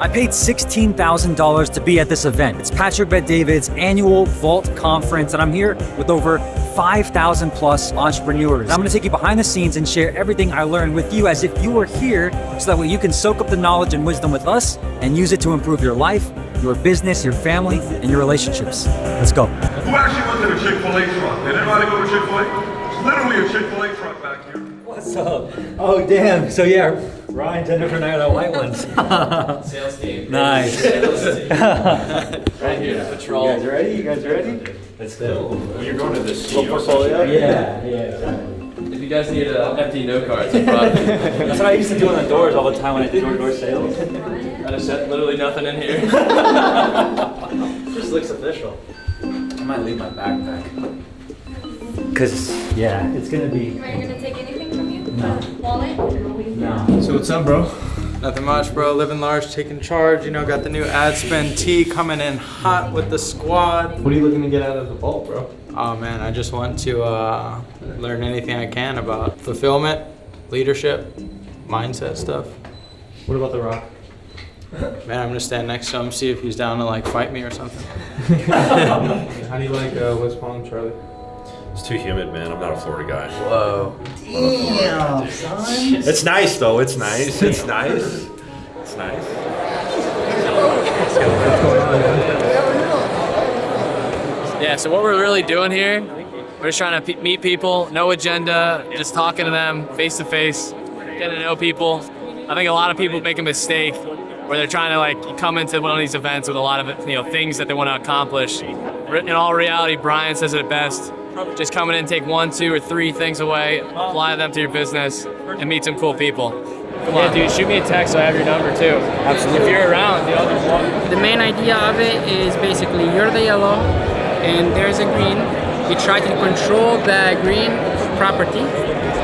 I paid $16,000 to be at this event. It's Patrick Bet-David's annual Vault Conference, and I'm here with over 5,000 plus entrepreneurs. I'm gonna take you behind the scenes and share everything I learned with you as if you were here, so that way you can soak up the knowledge and wisdom with us and use it to improve your life, your business, your family, and your relationships. Let's go. Who actually went to the Chick-fil-A truck? Did anybody go to Chick-fil-A? There's literally a Chick-fil-A truck back here. What's up? Oh, damn. So yeah, Ryan, Jennifer, and I are the white ones. Sales team. Nice. Right here to patrol. You guys ready? Let's go. Well, you're going to this portfolio? Yeah, exactly. If you guys need empty note cards, I'm proud of you. That's what I used to do on the doors all the time when I did door-to-door sales. I just said literally nothing in here. Just looks official. I might leave my backpack. Cause yeah, it's gonna be. Are you gonna take anything from you? No. Wallet? No. So what's up, bro? Nothing much, bro. Living large, taking charge. You know, got the new ad spend tee coming in hot with the squad. What are you looking to get out of the vault, bro? Oh man, I just want to learn anything I can about fulfillment, leadership, mindset stuff. What about The Rock? Man, I'm gonna stand next to him, see if he's down to like fight me or something. How do you like West Palm, Charlie? It's too humid, man. I'm not a Florida guy. Whoa. Damn, son. It's nice, though. It's nice. It's nice. It's nice. Yeah, so what we're really doing here, we're just trying to meet people, no agenda, just talking to them face to face, getting to know people. I think a lot of people make a mistake where they're trying to like come into one of these events with a lot of things that they want to accomplish. In all reality, Brian says it best. Just come in and take 1, 2, or 3 things away, apply them to your business, and meet some cool people. Come on, dude, shoot me a text so I have your number too. Absolutely. If you're around, just walk. The main idea of it is basically you're the yellow and there's a green. You try to control the green property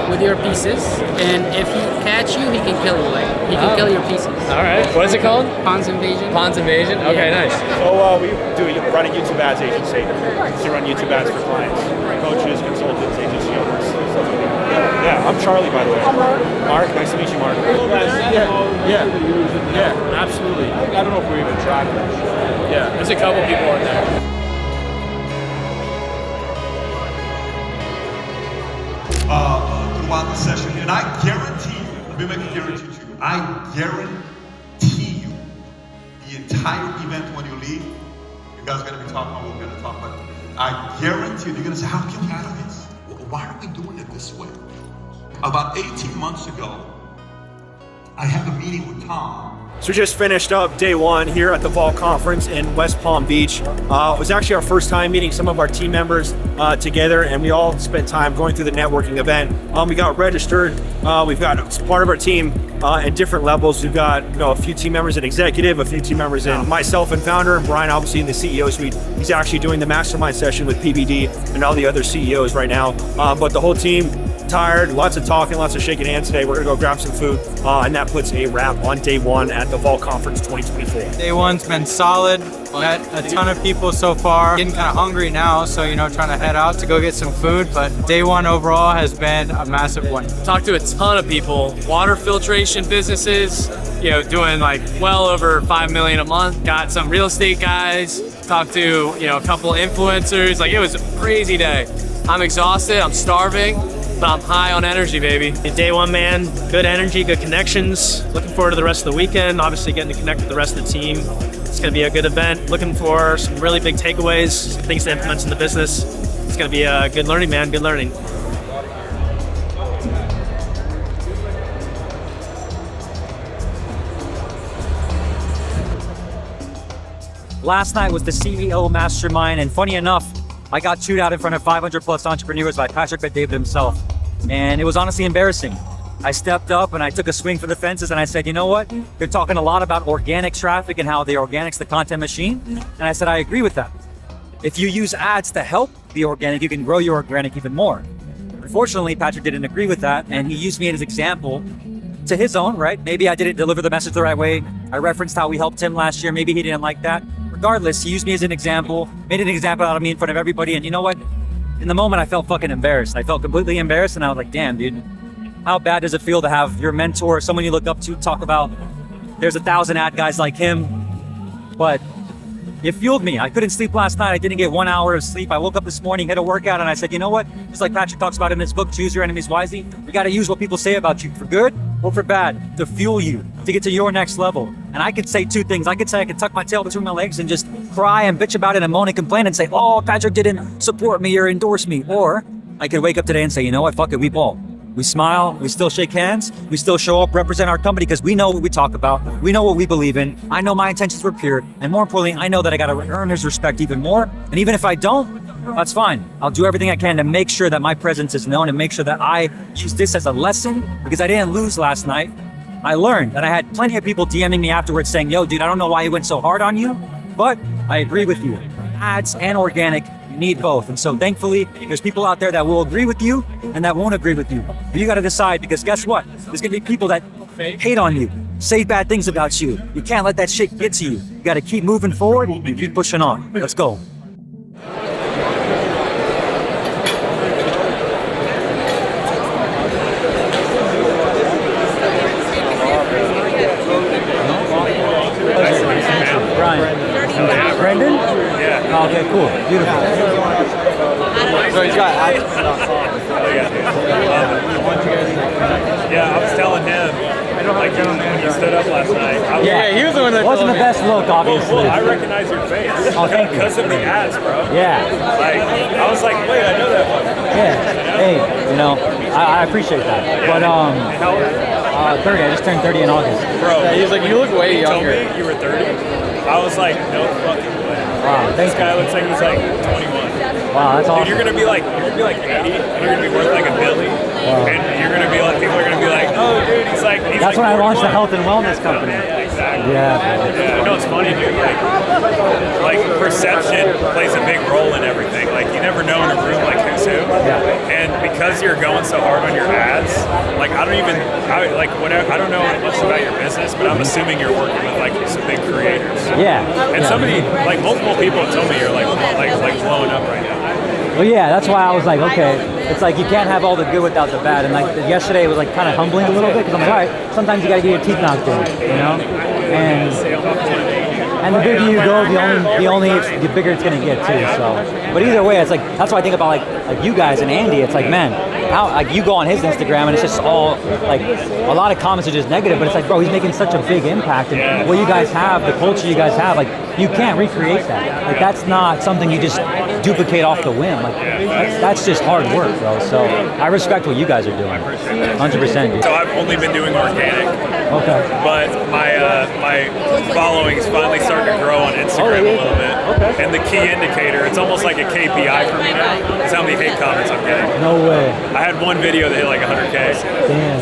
with your pieces, and if he catch you, he can kill you. Like he can kill your pieces. All right. What is it called? Pawns Invasion. Pawns Invasion? Okay, Yeah. nice. So we run a YouTube ads agency. So run YouTube ads for clients, coaches, consultants, agency owners, stuff like that. Yeah, I'm Charlie, by the way. I'm Mark. Mark, nice to meet you, Mark. Yeah, absolutely. I don't know if we're even tracking. Yeah, there's a couple people in there. Throughout the session, and I guarantee you, let me make a guarantee to you, I guarantee you, the entire event when you leave, you guys are going to be talking about what we're going to talk about. I guarantee you, you're going to say, how can we get out of this? Why are we doing it this way? About 18 months ago, I had a meeting with Tom. So we just finished up day 1 here at the Vault Conference in West Palm Beach. It was actually our first time meeting some of our team members together, and we all spent time going through the networking event. We got registered. We've got part of our team at different levels. We've got a few team members in executive, a few team members in myself and founder, and Brian obviously in the CEO suite. He's actually doing the mastermind session with PBD and all the other CEOs right now. But the whole team, tired, lots of talking, lots of shaking hands today. We're gonna go grab some food, and that puts a wrap on day 1 at the Vault Conference 2024. Day 1's been solid. Met a ton of people so far. Getting kind of hungry now, so trying to head out to go get some food. But day 1 overall has been a massive one. Talked to a ton of people, water filtration businesses, doing like well over 5 million a month. Got some real estate guys. Talked to a couple influencers. Like it was a crazy day. I'm exhausted. I'm starving. But I'm high on energy, baby. Day 1, man, good energy, good connections. Looking forward to the rest of the weekend. Obviously getting to connect with the rest of the team. It's gonna be a good event. Looking for some really big takeaways, some things to implement in the business. It's gonna be a good learning, man, good learning. Last night was the CEO Mastermind, and funny enough, I got chewed out in front of 500 plus entrepreneurs by Patrick Bet-David himself. And it was honestly embarrassing. I stepped up and I took a swing for the fences and I said, you know what? You're talking a lot about organic traffic and how the organic's the content machine. And I said, I agree with that. If you use ads to help the organic, you can grow your organic even more. Unfortunately, Patrick didn't agree with that, and he used me as an example to his own, right? Maybe I didn't deliver the message the right way. I referenced how we helped him last year. Maybe he didn't like that. Regardless, he used me as an example, made an example out of me in front of everybody. And you know what? In the moment, I felt fucking embarrassed. I felt completely embarrassed, and I was like, damn, dude, how bad does it feel to have your mentor, someone you look up to, talk about there's 1,000 ad guys like him. But it fueled me. I couldn't sleep last night. I didn't get 1 hour of sleep. I woke up this morning, had a workout, and I said, you know what? Just like Patrick talks about in his book, Choose Your Enemies Wisely, you got to use what people say about you for good or for bad to fuel you to get to your next level. And I could say two things. I could say I could tuck my tail between my legs and just cry and bitch about it and moan and complain and say, oh, Patrick didn't support me or endorse me. Or I could wake up today and say, you know what? Fuck it, we ball. We smile, we still shake hands, we still show up, represent our company because we know what we talk about, we know what we believe in. I know my intentions were pure, and more importantly, I know that I gotta earn his respect even more. And even if I don't, that's fine. I'll do everything I can to make sure that my presence is known and make sure that I use this as a lesson because I didn't lose last night. I learned, and I had plenty of people DMing me afterwards saying, yo, dude, I don't know why he went so hard on you, but I agree with you. Ads and organic, you need both. And so thankfully, there's people out there that will agree with you and that won't agree with you. But you got to decide because guess what? There's going to be people that hate on you, say bad things about you. You can't let that shit get to you. You got to keep moving forward and keep pushing on. Let's go. Brian. Brendan? Yeah. Oh, okay, cool. Beautiful. So he's got Yeah, I was telling him, like, when you stood up last night. He was the one that wasn't the best look, obviously. Well, I recognize your face. Oh, thank you. Because of the ads, bro. Yeah. Like, I was like, wait, I know that fucker. Yeah. Hey, you know, I appreciate that. But, How old are you? 30. I just turned 30 in August. Bro, he was like, you look way younger. You told me you were 30. I was like, no fucking way. Wow, This guy looks like he's like 21. Wow, that's awesome. Dude, you're gonna be like 80, and you're gonna be worth like $1 billion. Wow. And you're gonna be like, people are gonna be like, oh, dude, he's That's like when I launched the 41. health and wellness company. Exactly. Yeah. No, it's funny, dude. Like perception plays a big role in everything. Like you never know in a room like who's who. Yeah. And because you're going so hard on your ads, like I don't know much about your business, but I'm assuming you're working with like some big creators. Yeah. And somebody, like multiple people have told me you're like blowing up right now. Well, yeah, that's why I was like, okay, it's like you can't have all the good without the bad. And like yesterday it was like kind of humbling a little bit because I'm like, all right, sometimes you got to get your teeth knocked in, you know? And the bigger you go, the bigger it's gonna get too. So, but either way, it's like that's why I think about like you guys and Andy. It's like, man, how like you go on his Instagram and it's just all like a lot of comments are just negative, but it's like, bro, he's making such a big impact, and what you guys have, the culture you guys have, like you can't recreate that. Like that's not something you just duplicate off the whim. Like that's just hard work, bro. So I respect what you guys are doing. 100%. Dude. So I've only been doing organic. Okay. But my following is finally starting to grow on Instagram a little bit. Okay. And the key indicator, it's almost like a KPI for me now, is how many hate comments I'm getting. No way. I had one video that hit like 100K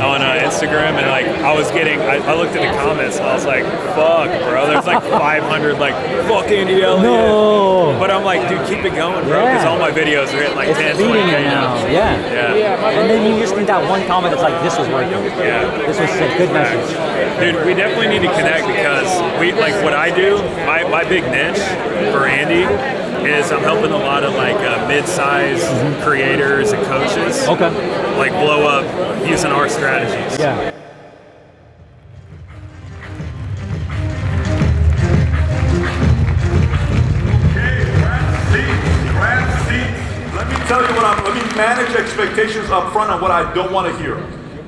on Instagram, and like I looked at the comments and I was like, fuck, bro. There's like 500 like, fuck Andy Elliott. No. But I'm like, dude, keep it going, bro, because all my videos are hitting like It's 10, feeding 20K it now. Yeah. And then you just need that one comment that's like, this was working. Yeah. This was sick. Good message. Dude, we definitely need to connect because we like what I do. My big niche for Andy is I'm helping a lot of like mid-size creators and coaches. Okay. Like blow up using our strategies. Yeah. Let me manage expectations up front on what I don't want to hear.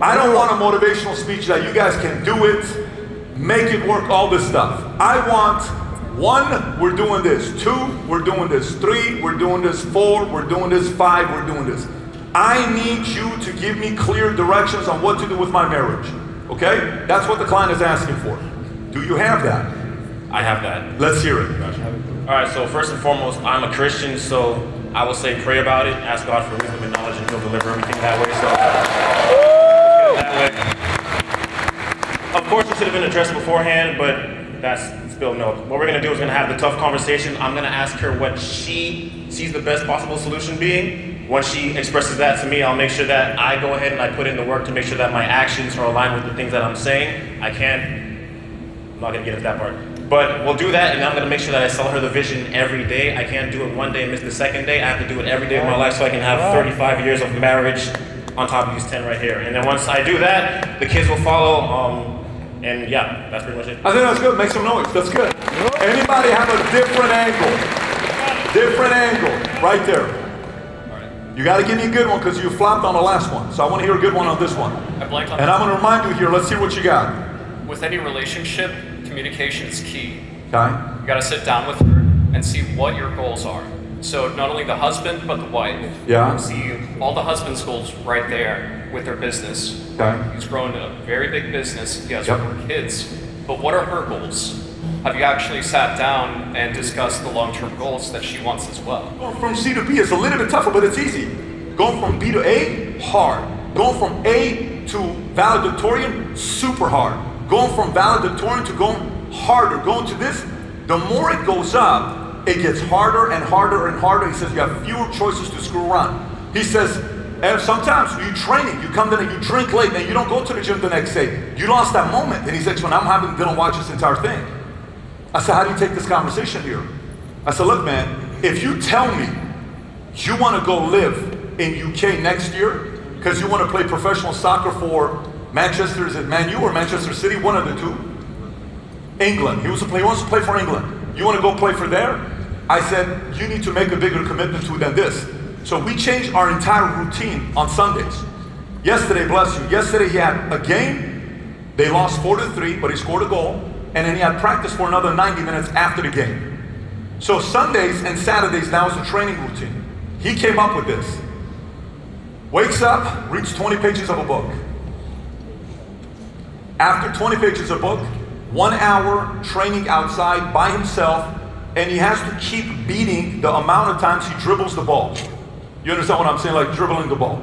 I don't want a motivational speech that you guys can do it, make it work, all this stuff. I want 1, we're doing this. 2, we're doing this. 3, we're doing this. 4, we're doing this. 5, we're doing this. I need you to give me clear directions on what to do with my marriage. Okay? That's what the client is asking for. Do you have that? I have that. Let's hear it. All right, so first and foremost, I'm a Christian, so I will say pray about it, ask God for wisdom and knowledge, and He'll deliver everything that way. So, that way. Of course, it should have been addressed beforehand, but that's still no. What we're gonna do is gonna have the tough conversation. I'm gonna ask her what she sees the best possible solution being. Once she expresses that to me, I'll make sure that I go ahead and I put in the work to make sure that my actions are aligned with the things that I'm saying. I'm not gonna get into that part. But we'll do that, and I'm gonna make sure that I sell her the vision every day. I can't do it one day and miss the second day. I have to do it every day of my life so I can have 35 years of marriage on top of these 10 right here. And then once I do that, the kids will follow. And yeah, that's pretty much it. I think that's good. Make some noise. That's good. Anybody have a different angle? Different angle. Right there. You got to give me a good one because you flopped on the last one. So I want to hear a good one on this one. I blanked on And I'm going to remind you here. Let's see what you got. With any relationship, communication is key. Okay. You got to sit down with her and see what your goals are. So not only the husband, but the wife. Yeah. See all the husband's goals right there with their business. Okay. He's grown a very big business. He has Yep. 4 kids. But what are her goals? Have you actually sat down and discussed the long-term goals that she wants as well? Going from C to B is a little bit tougher, but it's easy. Going from B to A, hard. Going from A to valedictorian, super hard. Going from valedictorian to going harder. Going to this, the more it goes up, it gets harder and harder and harder. He says you have fewer choices to screw around. He says, and sometimes you training, you come in and you drink late and you don't go to the gym the next day. You lost that moment. And he says, when I'm having dinner, watch this entire thing. I said, how do you take this conversation here? I said, look, man, if you tell me you want to go live in UK next year because you want to play professional soccer for Manchester, is it Man U or Manchester City? One of the two. England. He wants to play for England. You want to go play for there? I said, you need to make a bigger commitment to than this. So we changed our entire routine on Sundays. Yesterday, bless you, yesterday he had a game. They lost 4-3, but he scored a goal. And then he had practice for another 90 minutes after the game. So Sundays and Saturdays now is a training routine. He came up with this. Wakes up, reads 20 pages of a book. After 20 pages of a book, 1 hour training outside by himself, and he has to keep beating the amount of times he dribbles the ball. You understand what I'm saying? Like dribbling the ball.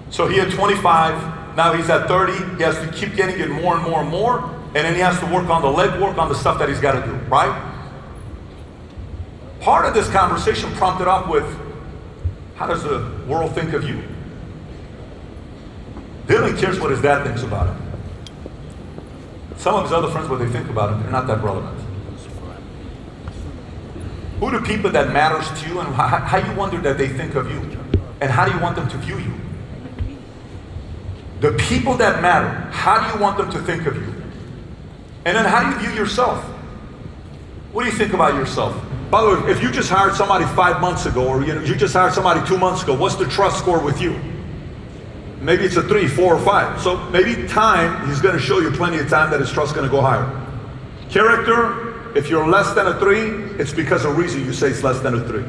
So he had 25, now he's at 30. He has to keep getting it more and more and more. And then he has to work on the leg work, on the stuff that he's got to do, right? Part of this conversation prompted up with, how does the world think of you? Dylan cares what his dad thinks about him. Some of his other friends, what they think about him, they're not that relevant. Who are the people that matters to you, and how you wonder that they think of you? And how do you want them to view you? The people that matter, how do you want them to think of you? And then how do you view yourself? What do you think about yourself? By the way, if you just hired somebody 5 months ago, or you just hired somebody 2 months ago, what's the trust score with you? Maybe it's a 3, 4, or 5. So maybe time, he's going to show you plenty of time that his trust's going to go higher. Character, if you're less than a 3, it's because of reason you say it's less than a 3.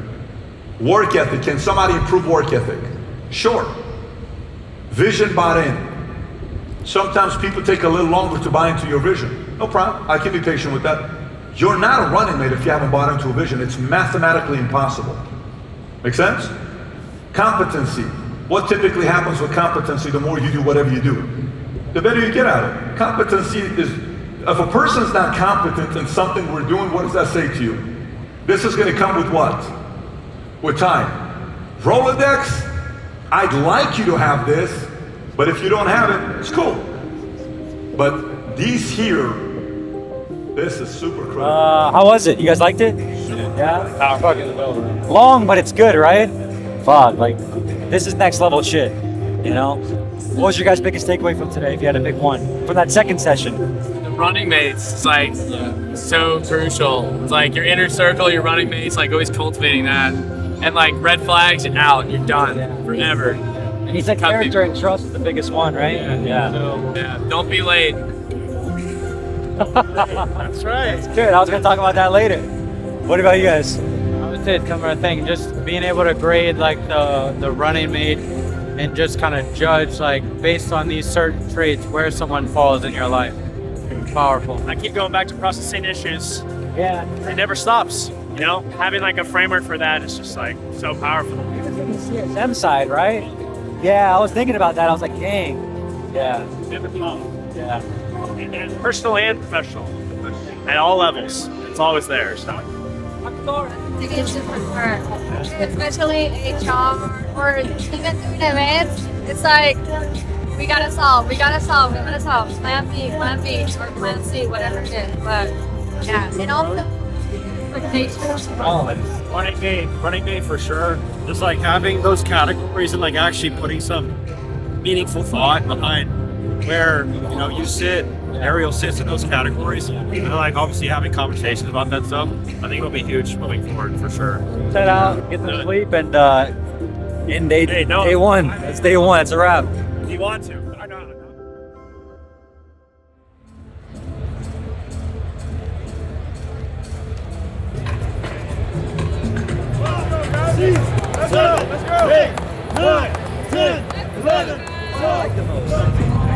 Work ethic, can somebody improve work ethic? Sure. Vision bought in. Sometimes people take a little longer to buy into your vision. No problem, I can be patient with that. You're not a running mate if you haven't bought into a vision. It's mathematically impossible. Make sense? Competency. What typically happens with competency, the more you do whatever you do, the better you get at it. Competency is, if a person's not competent in something we're doing, what does that say to you? This is going to come with what? With time. Rolodex, I'd like you to have this, but if you don't have it, it's cool. But these here, this is super critical. How was it? You guys liked it? Yeah? Long, but it's good, right? Fuck, like, this is next level shit, you know? What was your guys' biggest takeaway from today, if you had a big one? From that second session? The running mates, it's like so crucial. It's like your inner circle, your running mates, like always cultivating that. And like red flags, you're out, you're done forever. And he said character and trust is the biggest one, right? Yeah. So, yeah. Don't be late. That's right. That's good. I was going to talk about that later. What about you guys? I would say it's coming to think, just being able to grade like the running mate and just kind of judge like based on these certain traits where someone falls in your life. Powerful. I keep going back to processing issues. Yeah. It never stops. You know, having like a framework for that is just like so powerful. Even from the CSM side, right? Yeah, I was thinking about that. I was like, dang. Yeah. Yeah. And personal and professional. At all levels. It's always there. So. Especially HR or even doing events, it's like we gotta solve. Plan B or plan C, whatever it is. But yeah, and all the expectations. Running day for sure. Just like having those categories and like actually putting some meaningful thought behind where you sit Ariel sits in those categories. And like obviously having conversations about that stuff, I think it'll be huge moving forward for sure. Set out, get some sleep, and in day one. It's day one. It's a wrap. If you want to.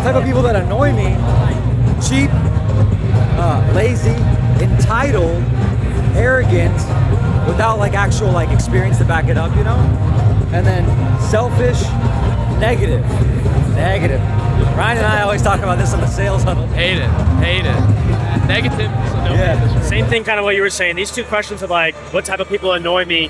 Type of people that annoy me: cheap, lazy, entitled, arrogant, without like actual like experience to back it up, you know. And then selfish, negative. Ryan and I always talk about this on the sales huddle. Hate it. Negative. Yeah. Same thing, kind of what you were saying. These two questions of like, what type of people annoy me?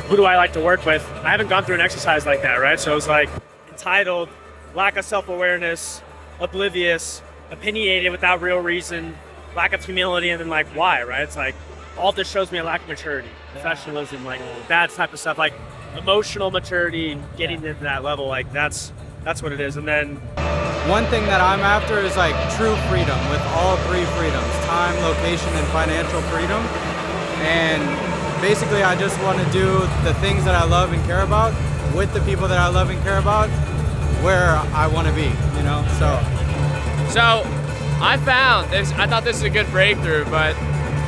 Who do I like to work with? I haven't gone through an exercise like that, right? So it's like entitled, lack of self-awareness, oblivious, opinionated without real reason, lack of humility, and then like why, right? It's like all this shows me a lack of maturity, professionalism, like that type of stuff, like emotional maturity, getting into that level, like that's what it is. And then one thing that I'm after is like true freedom with all three freedoms: time, location, and financial freedom. And basically I just want to do the things that I love and care about with the people that I love and care about where I want to be, you know? So I found this, I thought this was a good breakthrough, but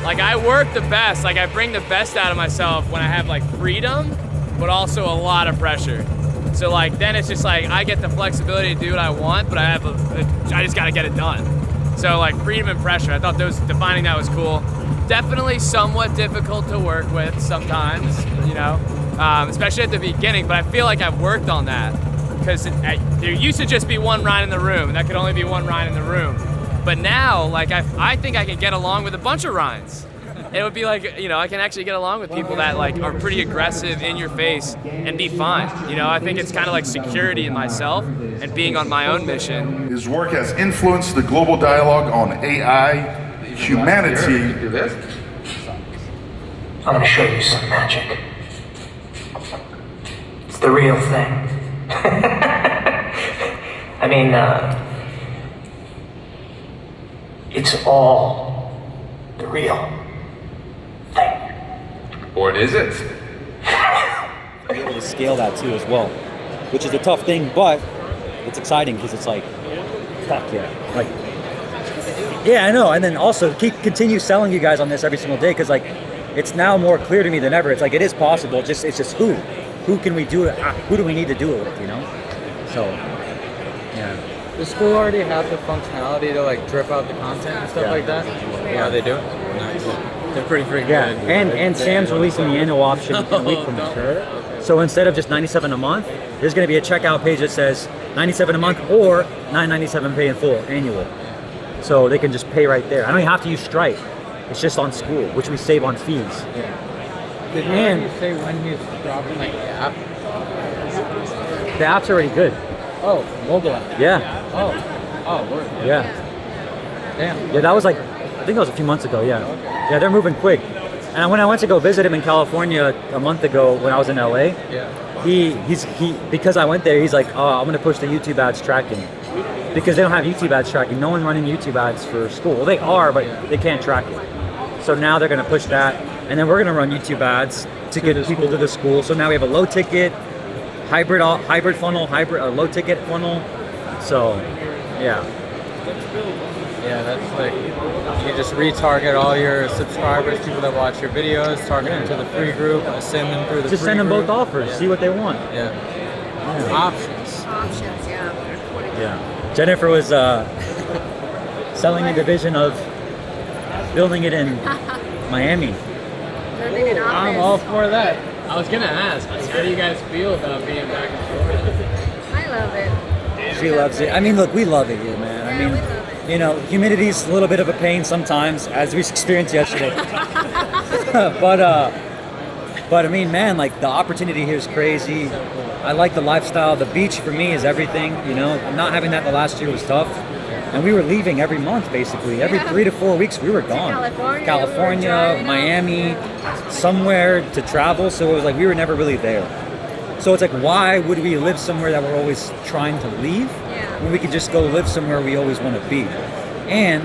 like I work the best, like I bring the best out of myself when I have like freedom, but also a lot of pressure. So like then it's just like I get the flexibility to do what I want, but I just gotta get it done. So like freedom and pressure, I thought defining that was cool. Definitely somewhat difficult to work with sometimes, you know, especially at the beginning, but I feel like I've worked on that. Because there used to just be one Ryan in the room, and that could only be one Ryan in the room. But now, like, I think I can get along with a bunch of Ryans. It would be like, you know, I can actually get along with people that, like, are pretty aggressive in your face and be fine. You know, I think it's kind of like security in myself and being on my own mission. His work has influenced the global dialogue on AI, humanity. I'm gonna show you some magic. It's the real thing. I mean, it's all the real thing. Or is it? Be able to scale that too as well, which is a tough thing, but it's exciting because it's like, fuck yeah, like, yeah, I know. And then also continue selling you guys on this every single day because like, it's now more clear to me than ever. It's like it is possible. It's just who can we do it? Who do we need to do it with? You know. So, yeah. Does school already have the functionality to like drip out the content and stuff like that? Yeah, they do. Nice. They're pretty freaking good. And Sam's releasing the annual option in a week from now. So instead of just $97 a month, there's going to be a checkout page that says $97 a month or $9.97 pay in full annual. So they can just pay right there. I don't even have to use Stripe. It's just on school, which we save on fees. Did you say when he's dropping like the app? The app's already good. Oh, mobile app. Yeah. Oh, word. Yeah. Damn. Yeah, that was like, I think that was a few months ago, yeah. Yeah, they're moving quick. And when I went to go visit him in California a month ago when I was in LA, he because I went there, he's like, oh, I'm gonna push the YouTube ads tracking. Because they don't have YouTube ads tracking. No one running YouTube ads for school. Well, they are, but they can't track it. So now they're gonna push that. And then we're gonna run YouTube ads to get people to the school. So now we have a low ticket, hybrid funnel, low ticket funnel. So, yeah. Yeah, that's like, you just retarget all your subscribers, people that watch your videos, target them to the free group, send them through the just free send them group. both offers, see what they want. Yeah. Options, Yeah. Jennifer was selling a division of building it in Miami. I'm all for that. I was gonna ask, how do you guys feel about being back in Florida? I love it. She loves it. I mean, look, we love it here, man. I mean, you know, humidity's a little bit of a pain sometimes, as we experienced yesterday. but I mean, man, like the opportunity here is crazy. I like the lifestyle. The beach for me is everything. You know, not having that the last year was tough. And we were leaving every month, basically. Every 3 to 4 weeks, we were gone. California, Miami, somewhere to travel. So it was like we were never really there. So it's like, why would we live somewhere that we're always trying to leave when we could just go live somewhere we always want to be? And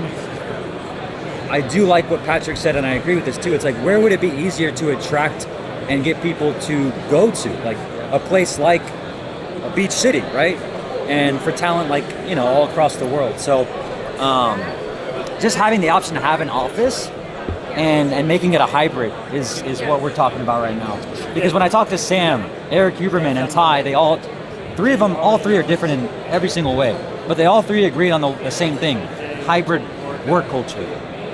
I do like what Patrick said, and I agree with this too. It's like, where would it be easier to attract and get people to go to? Like a place like a beach city, right? And for talent like, you know, all across the world. So just having the option to have an office and making it a hybrid is what we're talking about right now. Because when I talk to Sam, Eric Huberman, and Ty, all three are different in every single way, but they all three agreed on the same thing: hybrid work culture.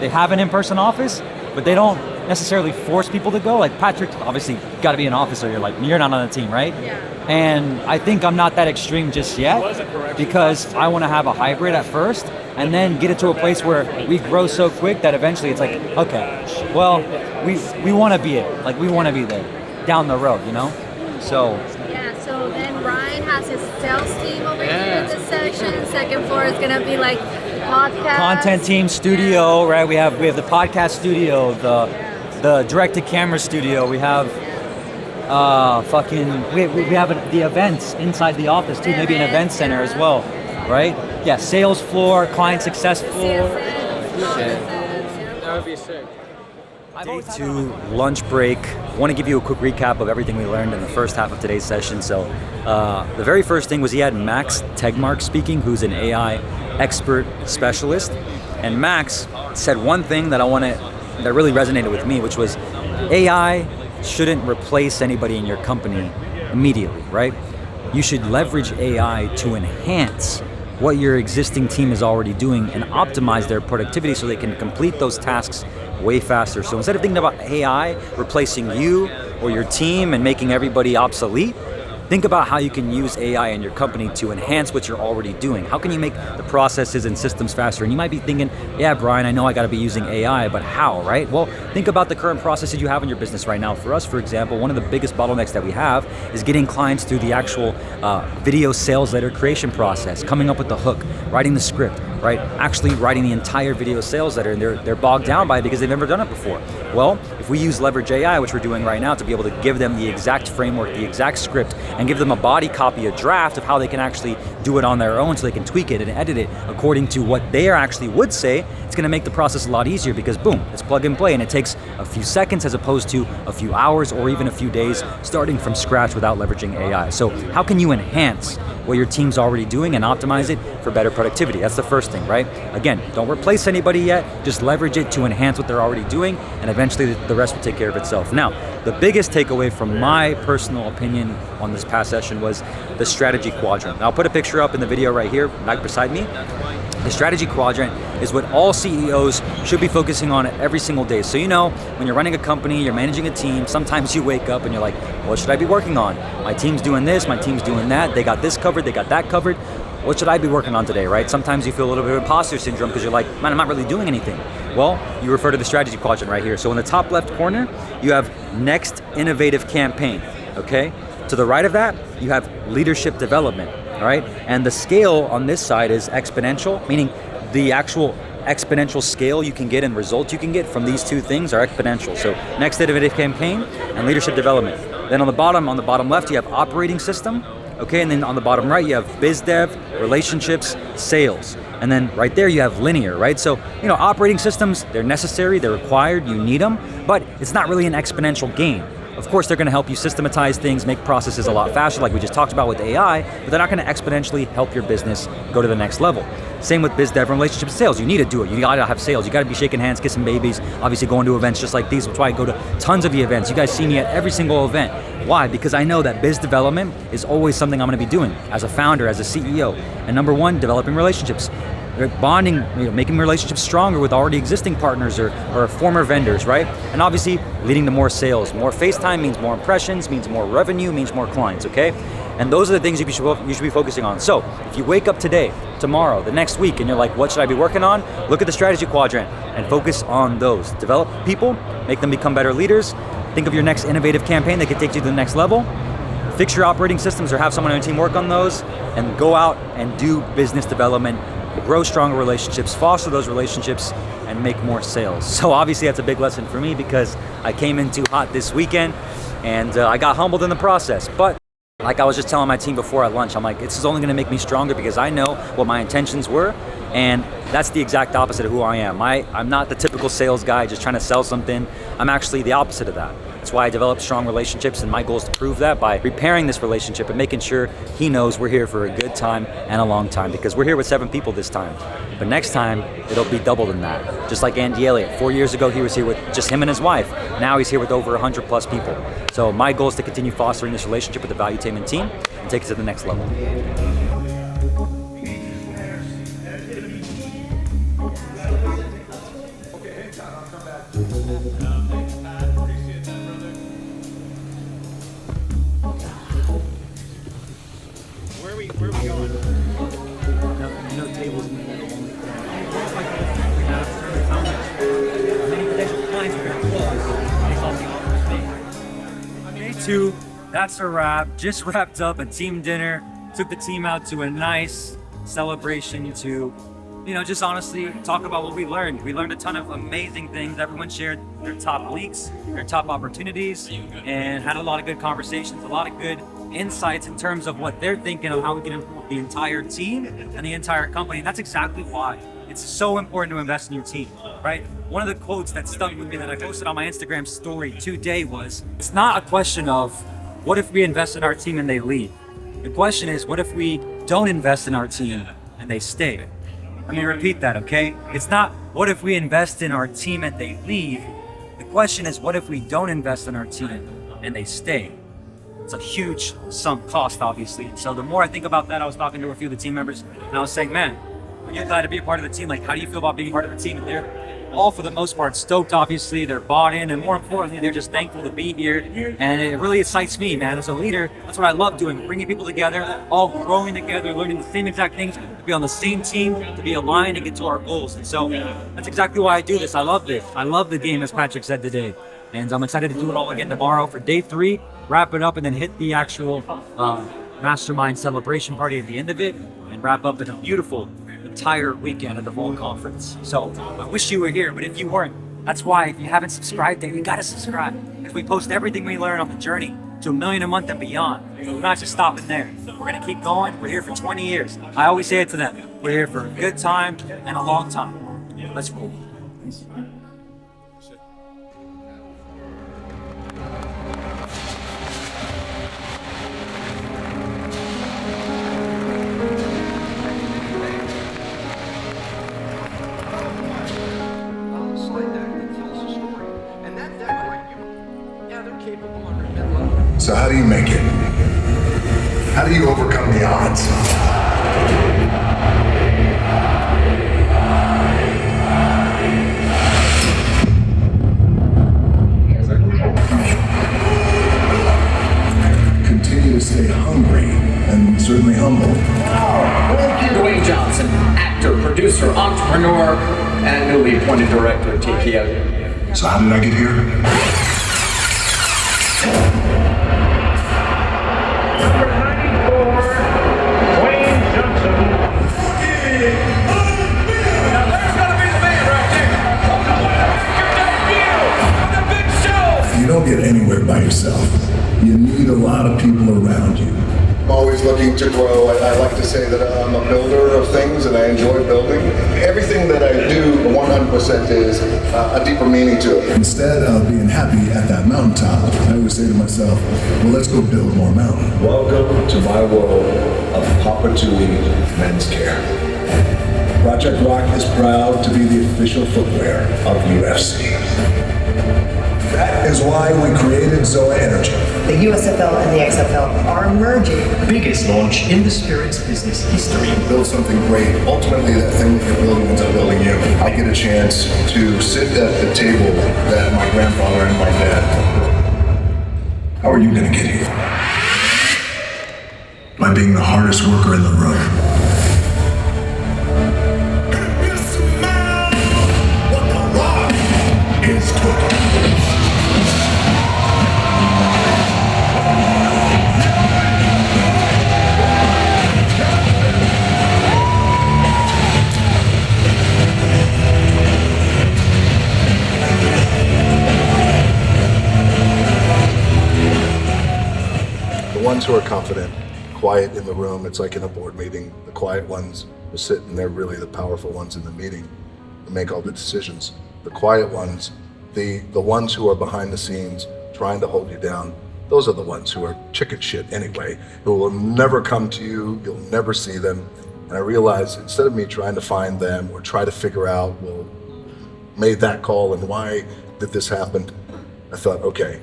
They have an in-person office, but they don't necessarily force people to go. Like Patrick, obviously, got to be in office or you're not on the team, right? Yeah. And I think I'm not that extreme just yet, because I want to have a hybrid at first, and then get it to a place where we grow so quick that eventually it's like, okay, well, we want to be it. Like we want to be there down the road, you know? So. Yeah, so then Ryan has his sales team over here in this section. Second floor is going to be like podcast. Content team studio, right? We have the podcast studio, the direct-to-camera studio. We have we have the events inside the office too, maybe an event center as well, right? Yeah, sales floor, client success floor. That would be sick. Day 2, lunch break. I want to give you a quick recap of everything we learned in the first half of today's session. So the very first thing was he had Max Tegmark speaking, who's an AI expert specialist. And Max said one thing that really resonated with me, which was AI shouldn't replace anybody in your company immediately, right? You should leverage AI to enhance what your existing team is already doing and optimize their productivity so they can complete those tasks way faster. So instead of thinking about AI replacing you or your team and making everybody obsolete, think about how you can use AI in your company to enhance what you're already doing. How can you make the processes and systems faster? And you might be thinking, yeah, Brian, I know I got to be using AI, but how, right? Well, think about the current processes you have in your business right now. For us, for example, one of the biggest bottlenecks that we have is getting clients through the actual video sales letter creation process, coming up with the hook, writing the script, right? Actually writing the entire video sales letter, and they're bogged down by it because they've never done it before. Well, if we use Leverage AI, which we're doing right now, to be able to give them the exact framework, the exact script, and give them a body copy, a draft of how they can actually do it on their own so they can tweak it and edit it according to what they actually would say, it's gonna make the process a lot easier because boom, it's plug and play, and it takes a few seconds as opposed to a few hours or even a few days starting from scratch without leveraging AI. So how can you enhance what your team's already doing and optimize it for better productivity? That's the first thing, right? Again, don't replace anybody yet, just leverage it to enhance what they're already doing, and eventually the rest will take care of itself. Now, the biggest takeaway from my personal opinion on this past session was the strategy quadrant. Now, I'll put a picture up in the video right here, right beside me. The strategy quadrant is what all CEOs should be focusing on every single day. So when you're running a company, you're managing a team, sometimes you wake up and you're like, what should I be working on? My team's doing this, my team's doing that, they got this covered, they got that covered. What should I be working on today, right? Sometimes you feel a little bit of imposter syndrome because you're like, man, I'm not really doing anything. Well, you refer to the strategy quadrant right here. So in the top left corner, you have next innovative campaign, okay? To the right of that, you have leadership development, all right? And the scale on this side is exponential, meaning the actual exponential scale you can get and results you can get from these two things are exponential. So next innovative campaign and leadership development. Then on the bottom left, you have operating system, okay? And then on the bottom right, you have biz dev, relationships, sales. And then right there, you have linear, right? So, operating systems, they're necessary, they're required, you need them, but it's not really an exponential gain. Of course, they're gonna help you systematize things, make processes a lot faster, like we just talked about with AI, but they're not gonna exponentially help your business go to the next level. Same with biz dev and relationship sales. You need to do it. You gotta have sales. You gotta be shaking hands, kissing babies, obviously going to events just like these, which is why I go to tons of the events. You guys see me at every single event. Why? Because I know that biz development is always something I'm gonna be doing as a founder, as a CEO. And number one, developing relationships. Bonding, making relationships stronger with already existing partners or former vendors, right? And obviously leading to more sales. More FaceTime means more impressions, means more revenue, means more clients, okay? And those are the things you should be focusing on. So if you wake up today, tomorrow, the next week, and you're like, what should I be working on? Look at the strategy quadrant and focus on those. Develop people, make them become better leaders. Think of your next innovative campaign that could take you to the next level. Fix your operating systems or have someone on your team work on those, and go out and do business development, grow stronger relationships, foster those relationships, and make more sales. So obviously that's a big lesson for me because I came in too hot this weekend and I got humbled in the process. But like I was just telling my team before at lunch, I'm like, this is only gonna make me stronger because I know what my intentions were. And that's the exact opposite of who I am. I'm not the typical sales guy just trying to sell something. I'm actually the opposite of that. That's why I develop strong relationships, and my goal is to prove that by repairing this relationship and making sure he knows we're here for a good time and a long time, because we're here with 7 people this time. But next time, it'll be double than that. Just like Andy Elliott. 4 years ago, he was here with just him and his wife. Now he's here with over 100 plus people. So my goal is to continue fostering this relationship with the Valuetainment team and take it to the next level. Where are we going? No tables in the middle. Day 2, that's a wrap. Just wrapped up a team dinner. Took the team out to a nice celebration to, just honestly talk about what we learned. We learned a ton of amazing things. Everyone shared their top leaks, their top opportunities, and had a lot of good conversations, a lot of good insights in terms of what they're thinking of how we can improve the entire team and the entire company. And that's exactly why it's so important to invest in your team, right? One of the quotes that stuck with me that I posted on my Instagram story today was, it's not a question of what if we invest in our team and they leave. The question is, what if we don't invest in our team and they stay? Let me repeat that, okay? It's not what if we invest in our team and they leave. The question is, what if we don't invest in our team and they stay? It's a huge sunk cost, obviously. So the more I think about that, I was talking to a few of the team members, and I was saying, man, are you glad to be a part of the team? Like, how do you feel about being part of the team? And they're all, for the most part, stoked, obviously. They're bought in, and more importantly, they're just thankful to be here. And it really excites me, man. As a leader, that's what I love doing, bringing people together, all growing together, learning the same exact things, to be on the same team, to be aligned and get to our goals. And so that's exactly why I do this. I love this. I love the game, as Patrick said today. And I'm excited to do it all again tomorrow for day 3, wrap it up, and then hit the actual mastermind celebration party at the end of it, and wrap up in a beautiful entire weekend at the Vault Conference. So I wish you were here, but if you weren't, that's why if you haven't subscribed yet, you gotta subscribe. Because we post everything we learn on the journey to $1 million a month and beyond. We're not just stopping there. We're gonna keep going. We're here for 20 years. I always say it to them. We're here for a good time and a long time. Let's roll. So how do you make it? How do you overcome the odds? Continue to stay hungry and certainly humble. Thank you, Dwayne Johnson, actor, producer, entrepreneur, and newly appointed director of TKO. So how did I get here? You don't get anywhere by yourself. You need a lot of people around you. I'm always looking to grow. I like to say that I'm a builder of things and I enjoy building. Everything that I do 100% is a deeper meaning to it. Instead of being happy at that mountaintop, I always say to myself, well, let's go build more mountain. Welcome to my world of Papatui Men's Care. Project Rock is proud to be the official footwear of UFC. That is why we created Zoa Energy. The USFL and the XFL are merging. Biggest launch in the spirits business history. Build something great. Ultimately, that thing that you're building ends up building you. I get a chance to sit at the table that my grandfather and my dad. How are you going to get here? By being the hardest worker in the room. Is cooking. The ones who are confident, quiet in the room, it's like in a board meeting. The quiet ones will sit and they're really the powerful ones in the meeting and make all the decisions. The quiet ones, the ones who are behind the scenes trying to hold you down, those are the ones who are chicken shit anyway, who will never come to you, you'll never see them. And I realized instead of me trying to find them or try to figure out, well, made that call and why did this happen, I thought, okay,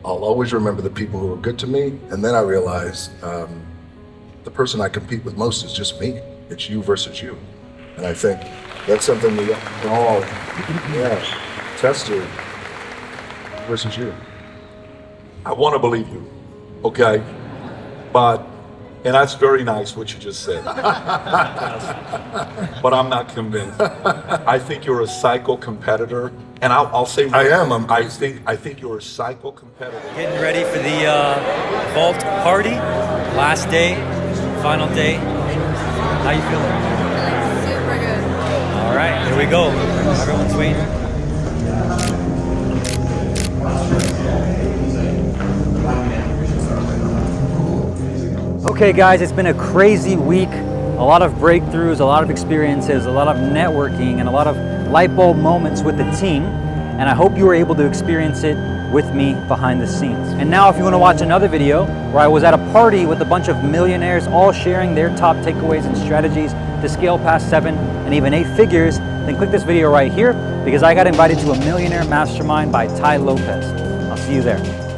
I'll always remember the people who are good to me. And then I realized the person I compete with most is just me. It's you versus you. And I think that's something we all, test you versus you. I want to believe you, okay? But, and that's very nice what you just said. But I'm not convinced. I think you're a psycho competitor. And I'll say I am. I think you're a psycho competitor. Getting ready for the vault party. Last day, final day. How you feeling? Super good. All right, here we go. Everyone's waiting. Okay guys, it's been a crazy week. A lot of breakthroughs, a lot of experiences, a lot of networking, and a lot of light bulb moments with the team. And I hope you were able to experience it with me behind the scenes. And now if you want to watch another video where I was at a party with a bunch of millionaires all sharing their top takeaways and strategies to scale past 7 and even 8 figures, then click this video right here because I got invited to a millionaire mastermind by Ty Lopez. I'll see you there.